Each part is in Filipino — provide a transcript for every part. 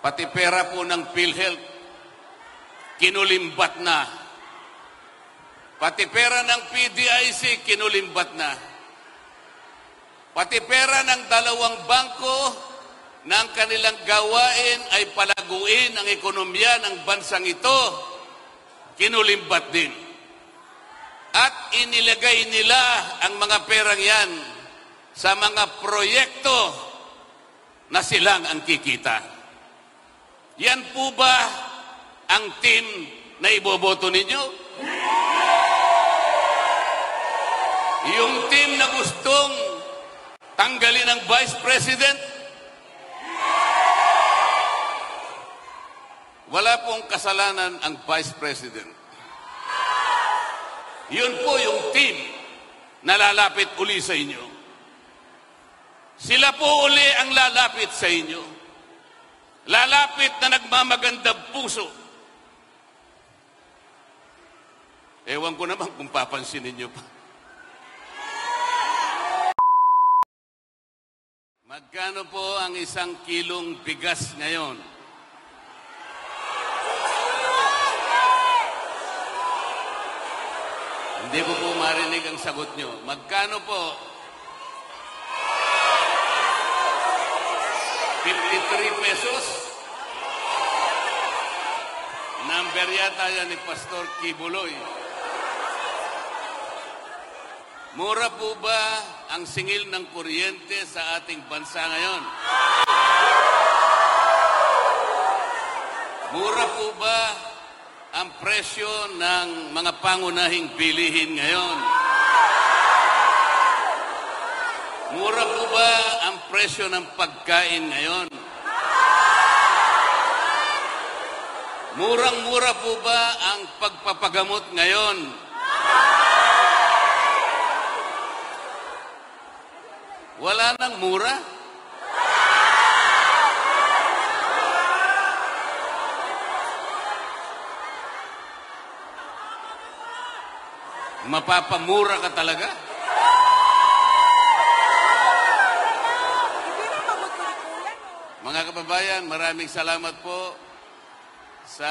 Pati pera po ng PhilHealth, kinulimbat na. Pati pera ng PDIC, kinulimbat na. Pati pera ng dalawang bangko na ang kanilang gawain ay palaguin ang ekonomiya ng bansang ito, kinulimbat din. At inilagay nila ang mga perang yan sa mga proyekto na silang ang kikita. Yan po ba ang team na iboboto ninyo? Yung team na gustong tanggalin ang Vice President? Wala pong kasalanan ang Vice President. Yun po yung team na lalapit uli sa inyo. Sila po uli ang lalapit sa inyo. Lalapit na nagmamagandang puso. Ewan ko naman kung papansinin nyo pa. Magkano po ang 1 kilong bigas ngayon? Hindi ko po marinig ang sagot nyo. Magkano po? 53 pesos? Number yata yan ni Pastor Kibuloy. Mura po ba ang singil ng kuryente sa ating bansa ngayon? Mura po ba ang presyo ng mga pangunahing bilihin ngayon? Mura po ba ang presyo ng pagkain ngayon? Murang-mura po ba ang pagpapagamot ngayon? Wala nang mura? Mapapamura ka talaga? Mga kababayan, maraming salamat po sa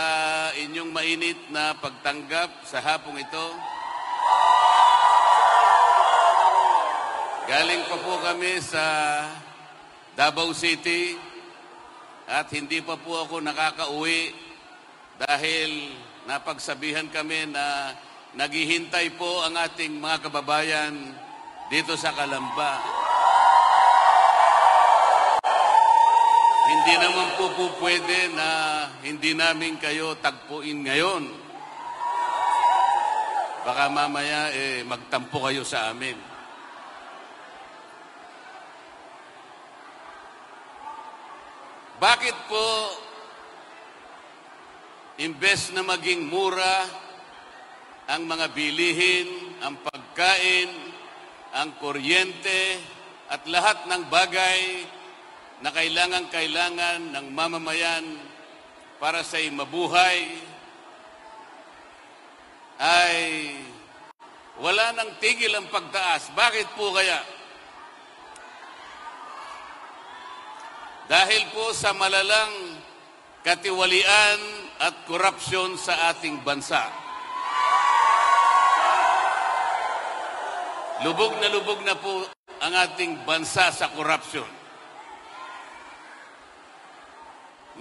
inyong mainit na pagtanggap sa hapong ito. Galing pa po kami sa Davao City at hindi pa po ako nakakauwi dahil napagsabihan kami na naghihintay po ang ating mga kababayan dito sa Calamba. Hindi naman po pwede na hindi namin kayo tagpuin ngayon. Baka mamaya magtampo kayo sa amin. Bakit po imbes na maging mura ang mga bilihin, ang pagkain, ang kuryente, at lahat ng bagay na kailangan ng mamamayan para sa mabuhay, ay wala nang tigil ang pagtaas? Bakit po kaya? Dahil po sa malalang katiwalian at korupsyon sa ating bansa. Lubog na po ang ating bansa sa korupsyon.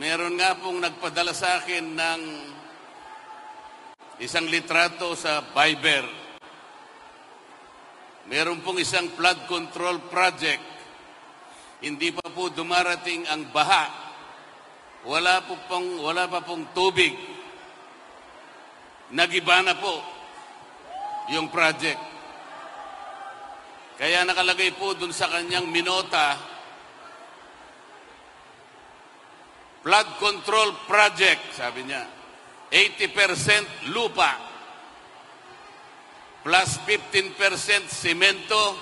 Meron nga pong nagpadala sa akin ng isang litrato sa Viber. Meron pong isang flood control project. Hindi pa po dumarating ang baha. Wala pa pong tubig. Nagiba na po yung project. Kaya nakalagay po dun sa kanyang minota, flood control project, sabi niya. 80% lupa, plus 15% simento,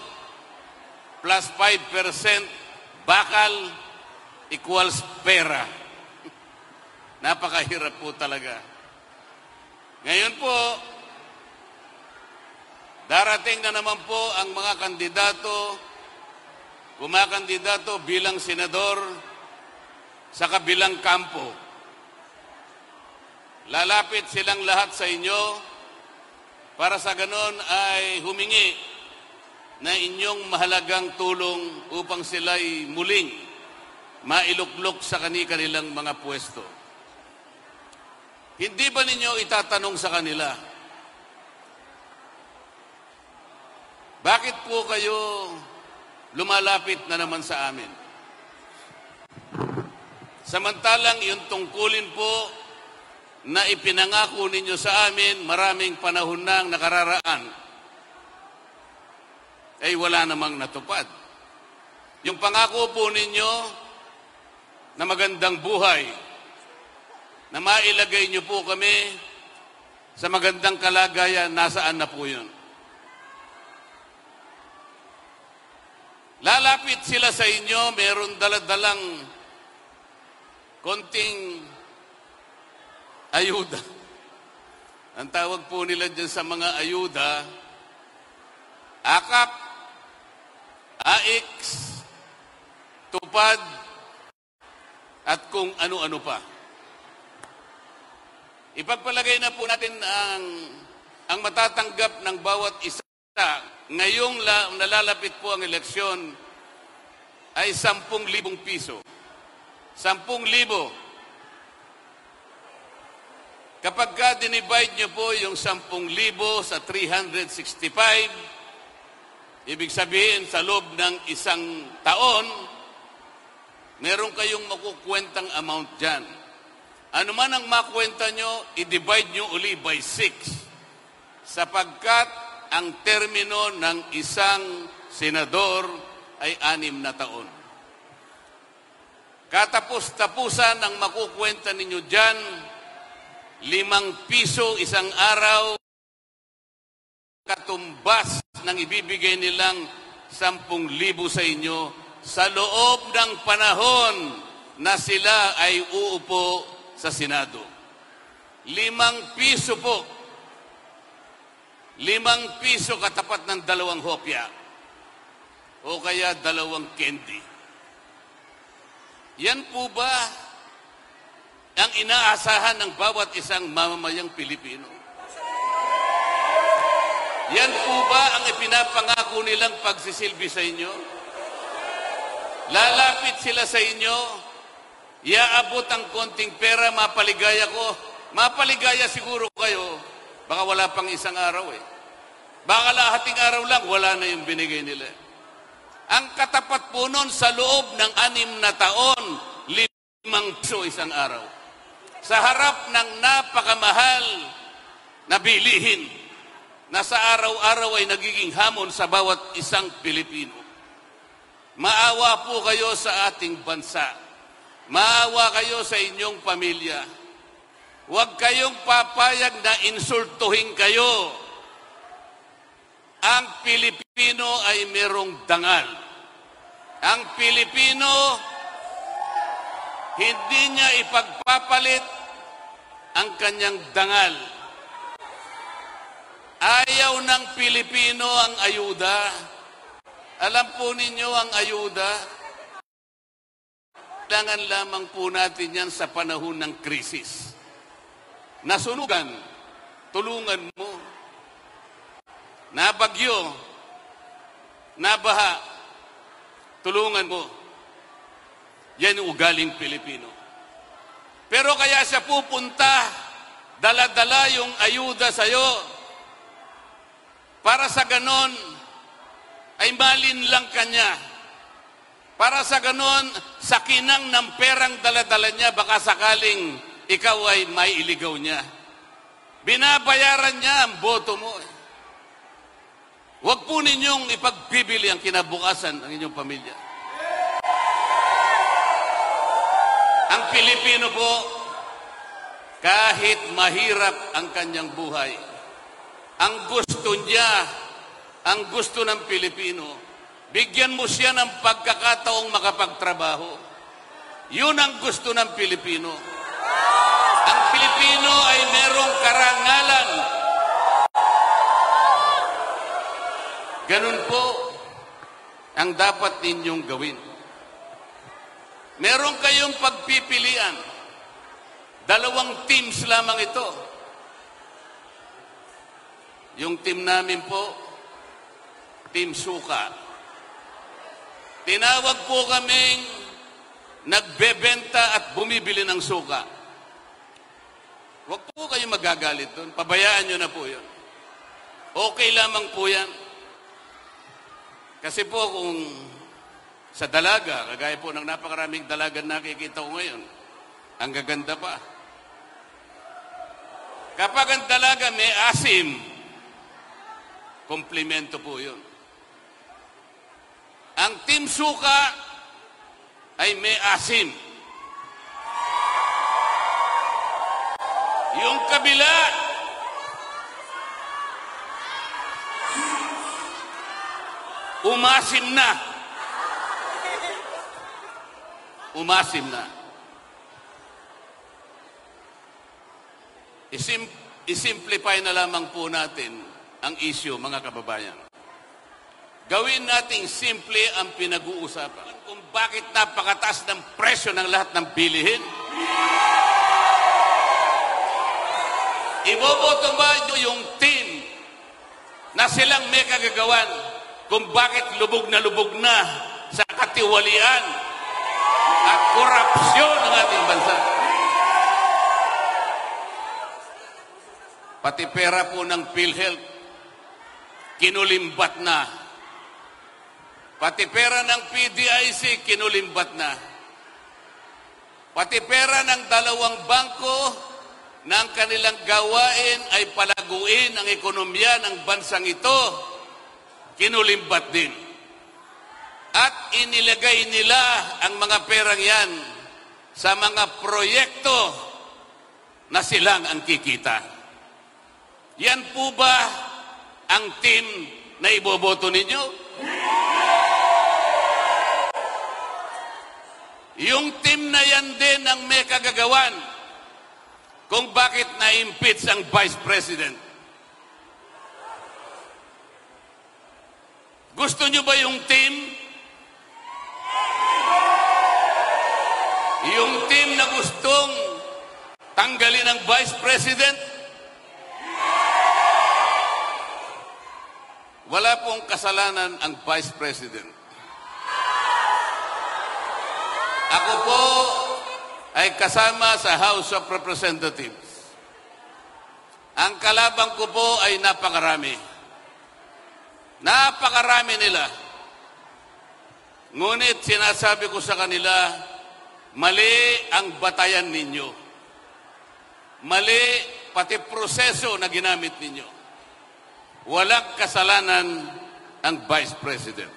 plus 5% bakal, equals pera. Napakahirap po talaga. Ngayon po, darating na naman po ang mga kandidato, kumakandidato bilang senador sa kabilang kampo. Lalapit silang lahat sa inyo para sa ganon ay humingi na inyong mahalagang tulong upang sila'y muling mailuklok sa kanilang mga pwesto. Hindi ba ninyo itatanong sa kanila, bakit po kayo lumalapit na naman sa amin? Samantalang yung tungkulin po na ipinangako ninyo sa amin maraming panahon nang nakararaan ay wala namang natupad. Yung pangako po ninyo na magandang buhay, na mailagay niyo po kami sa magandang kalagayan, nasaan na po yun? Lalapit sila sa inyo, meron daladalang konting ayuda. Ang tawag po nila dyan sa mga ayuda, akap, AX, tupad, at kung ano-ano pa. Ipagpalagay na po natin ang matatanggap ng bawat isa. Ngayong nalalapit po ang eleksyon ay 10,000 piso. 10,000. Kapag ka dinivide nyo po yung 10,000 sa 365, ibig sabihin sa loob ng isang taon, meron kayong makukwentang amount dyan. Ano man ang makwenta nyo, i-divide nyo uli by 6. Sapagkat ang termino ng isang senador ay 6 na taon. Katapos-tapusan ang makukwenta ninyo dyan, 5 piso isang araw, katumbas ng ibibigay nilang 10,000 sa inyo sa loob ng panahon na sila ay uupo sa Senado. 5 piso po. 5 piso katapat ng 2 hopya o kaya 2 candy. Yan po ba ang inaasahan ng bawat isang mamamayang Pilipino? Yan po ba ang ipinapangako nilang pagsisilbi sa inyo? Lalapit sila sa inyo, iaabot ang konting pera, mapaligaya ko. Mapaligaya siguro kayo, baka wala pang isang araw eh. Baka lahating araw lang, wala na yung binigay nila. Ang katapat po nun sa loob ng 6 na taon, 5 piso isang araw. Sa harap ng napakamahal na bilihin na sa araw-araw ay nagiging hamon sa bawat isang Pilipino. Maawa po kayo sa ating bansa. Maawa kayo sa inyong pamilya. Huwag kayong papayag na insultuhin kayo. Ang Pilipino ay merong dangal. Ang Pilipino, hindi niya ipagpapalit ang kanyang dangal. Ayaw ng Pilipino ang ayuda. Alam po ninyo ang ayuda, kailangan lamang po natin yan sa panahon ng krisis. Nasunugan, tulungan mo. Nabagyo, nabaha, tulungan mo. Yan yung ugaling Pilipino. Pero kaya siya pupunta, dala-dala yung ayuda sa'yo, para sa ganon, ay malinlang kanya. Para sa ganon, sa kinang ng perang dala-dala niya, baka sakaling ikaw ay maiiligaw niya. Binabayaran niya ang boto mo. Huwag po ninyong ipagbibili ang kinabukasan ng inyong pamilya. Ang Pilipino po, kahit mahirap ang kanyang buhay, ang gusto niya, ang gusto ng Pilipino, bigyan mo siya ng pagkakataong makapagtrabaho. Yun ang gusto ng Pilipino. Ang Pilipino ay merong karangalan. Ganun po ang dapat ninyong gawin. Meron kayong pagpipilian. Dalawang teams lamang ito. Yung team namin po, Team Suka. Tinawag po kaming nagbebenta at bumibili ng suka. Huwag po kayong magagalit doon. Pabayaan nyo na po yun. Okay lamang po yan. Kasi po kung sa dalaga, kagaya po ng napakaraming dalaga nakikita ko ngayon, ang gaganda pa. Kapag ang dalaga may asim, komplimento po yun. Ang Team Suka ay may asim. Yung kabila, umasim na. Umasim na. Isimplify na lamang po natin ang issue, mga kababayan. Gawin nating simple ang pinag-uusapan. Kung bakit napakataas ng presyo ng lahat ng bilihin. Iboboto ba yung team na silang may kagagawan kung bakit lubog na sa katiwalian at korupsyon ng ating bansa? Pati pera po ng PhilHealth, kinulimbat na. Pati pera ng PDIC, kinulimbat na. Pati pera ng dalawang bangko na ang kanilang gawain ay palaguin ang ekonomiya ng bansang ito, kinulimbat din. At inilagay nila ang mga perang yan sa mga proyekto na silang ang kikita. Yan po ba ang team na iboboto ninyo? Yung team na yan din ang may kagagawan kung bakit na-impeach ang Vice President. Gusto nyo ba yung team? Yung team na gustong tanggalin ang Vice President? Wala pong kasalanan ang Vice President. Ako po ay kasama sa House of Representatives. Ang kalabang ko po ay napakarami. Napakarami nila. Ngunit sinasabi ko sa kanila, mali ang batayan ninyo. Mali pati proseso na ginamit ninyo. Walang kasalanan ang Vice President.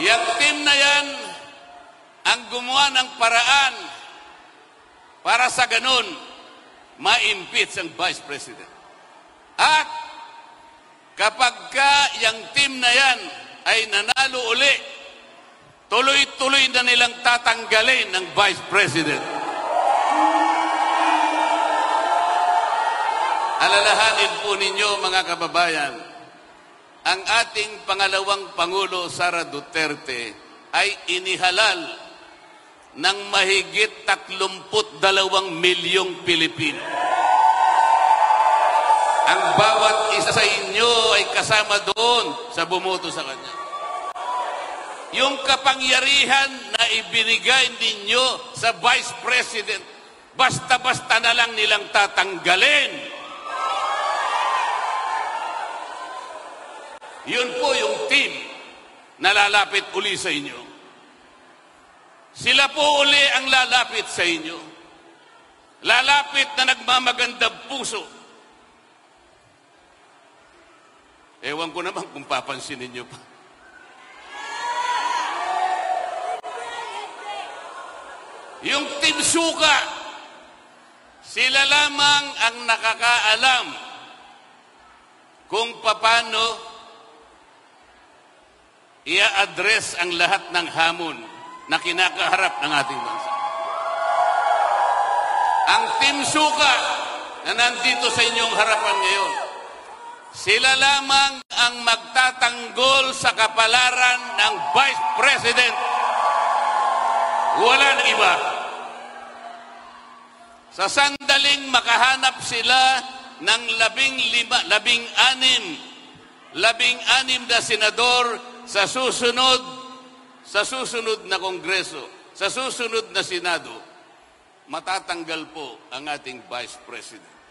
Yang team na yan ang gumawa ng paraan para sa ganun ma-impeach ang Vice President. At kapag yung team na yan ay nanalo uli, tuloy-tuloy na nilang tatanggalin ng Vice President. Alalahanin po ninyo, mga kababayan, ang ating pangalawang Pangulo, Sara Duterte, ay inihalal ng mahigit 32 milyong Pilipino. Ang bawat isa sa inyo ay kasama doon sa bumoto sa kanya. Yung kapangyarihan na ibinigay ninyo sa Vice President, basta-basta na lang nilang tatanggalin. Yun po yung team na lalapit uli sa inyo. Sila po uli ang lalapit sa inyo. Lalapit na nagmamagandang puso. Ewan ko naman kung papansinin nyo pa. Yung Team Suka, sila lamang ang nakakaalam kung paano i-address ang lahat ng hamon na kinakaharap ng ating bansa. Ang Team Suka na nandito sa inyong harapan ngayon, Sila lamang ang magtatanggol sa kapalaran ng Vice President. Wala nang iba. Sa sandaling makahanap sila ng 16 na senador sa susunod na Kongreso, sa susunod na Senado, matatanggal po ang ating Vice President.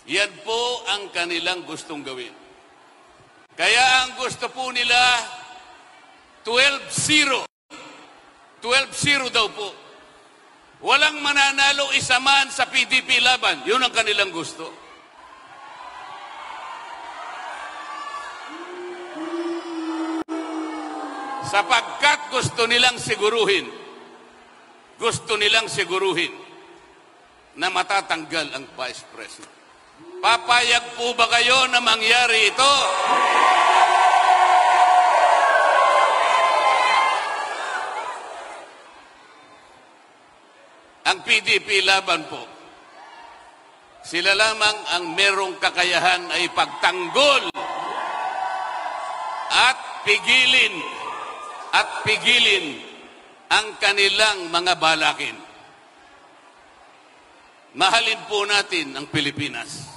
Yan po ang kanilang gustong gawin. Kaya ang gusto po nila, 12-0. 12-0 daw po. Walang mananalo isa man sa PDP laban. Yun ang kanilang gusto. Sapagkat gusto nilang siguruhin na matatanggal ang Vice President. Papayag po ba kayo na mangyari ito? Ang PDP laban po, sila lamang ang merong kakayahan ay pagtanggol at pigilin ang kanilang mga balakin. Mahalin po natin ang Pilipinas.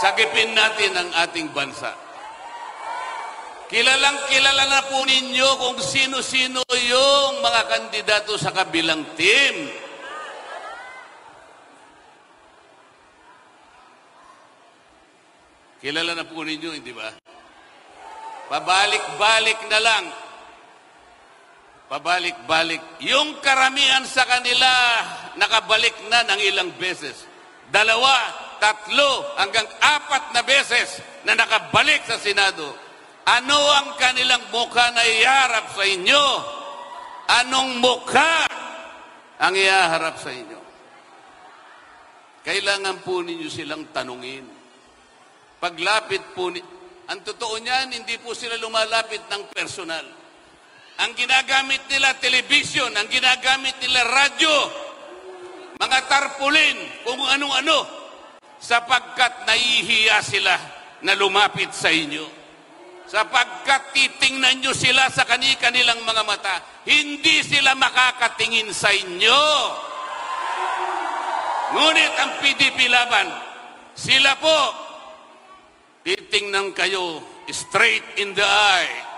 Sagipin natin ang ating bansa. Kilala na po ninyo kung sino-sino yung mga kandidato sa kabilang team. Kilala na po ninyo, hindi ba? Pabalik-balik na lang. Pabalik-balik. Yung karamihan sa kanila, nakabalik na ng ilang beses. 2, 3, hanggang 4 na beses na nakabalik sa Senado. Ano ang kanilang mukha na iharap sa inyo? Anong mukha ang iharap sa inyo? Kailangan po ninyo silang tanungin. Paglapit po, ang totoo niyan, hindi po sila lumalapit ng personal. Ang ginagamit nila, television, ang ginagamit nila, radyo, mga tarpulin, kung ano-ano, sapagkat nahihiya sila na lumapit sa inyo. Sapagkat titingnan nyo sila sa kanilang mga mata, hindi sila makakatingin sa inyo. Ngunit ang PDP laban, sila po, titingnan kayo straight in the eye.